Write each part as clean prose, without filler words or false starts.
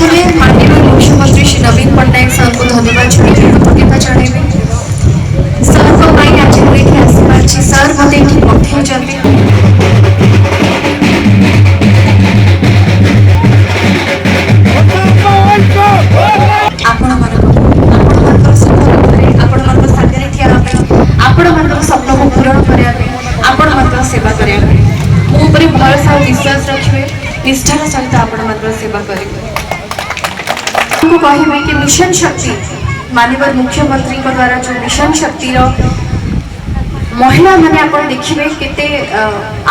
प्रथमे माननीय मुख्यमंत्री श्री नवीन पट्टनायक सर को धन्यवाद जनाई कृतज्ञता जनइबी सर को आज मुझे आसी सर मत ये पठे स्वप्न को पूरण करने सेवा करने मोपर भरोसा और विश्वास रखिए निष्ठार सहित आपण सेवा करेंगे कहे कि मिशन शक्ति माननीय मुख्यमंत्री द्वारा जो मिशन शक्ति महिला मैंने आप देखिए केते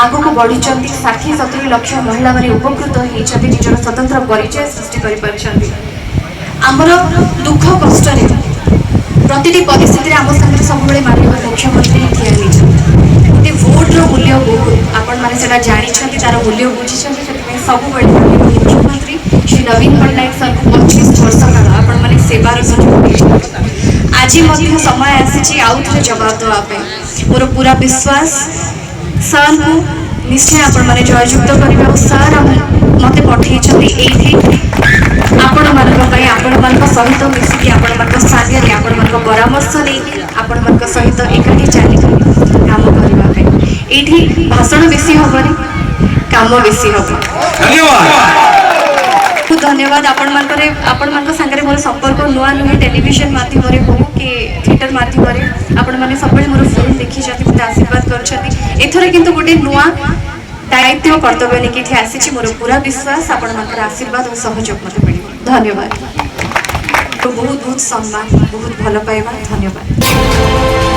आग को बढ़ी 60-70 लाख महिला मैंने उपकृत होती निजर स्वतंत्र परिचय सृष्टि कर दुख कष्ट प्रति परिस्थिति आम सामने सब माननीय मुख्यमंत्री गोटे भोट्र मूल्य बहुत आपण मैंने जानते तार मूल्य बुझी सब मुख्यमंत्री श्री नवीन पट्टनायक सर को 25 वर्ष काल आपण मैंने सेवार सुजोग आज समय आसी आउ थे जवाब देवाई मोर पूरा विश्वास सर को निश्चय आपण मैंने जययुक्त करवा सर मत पठे आपण मान सहित मिसिकी आपण सागे आपण परामर्श नहीं आपण सहित एकाठी चली काम करने ये भाषण बेसी हेनी काम बेसी हम बहुत धन्यवाद आपण सागर मोर संपर्क नुआ नुहे टेलीविजन माध्यम हो कि थिएटर माध्यम आपण मैंने सब मोर फिल्म देखी मत आशीर्वाद कर गोटे नुआ दायित्व कर्तव्य नहीं आसी मोर पूरा विश्वास आपण आशीर्वाद और सहयोग मत मिल धन्यवाद बहुत बहुत सम्मान बहुत भल पाइबा धन्यवाद।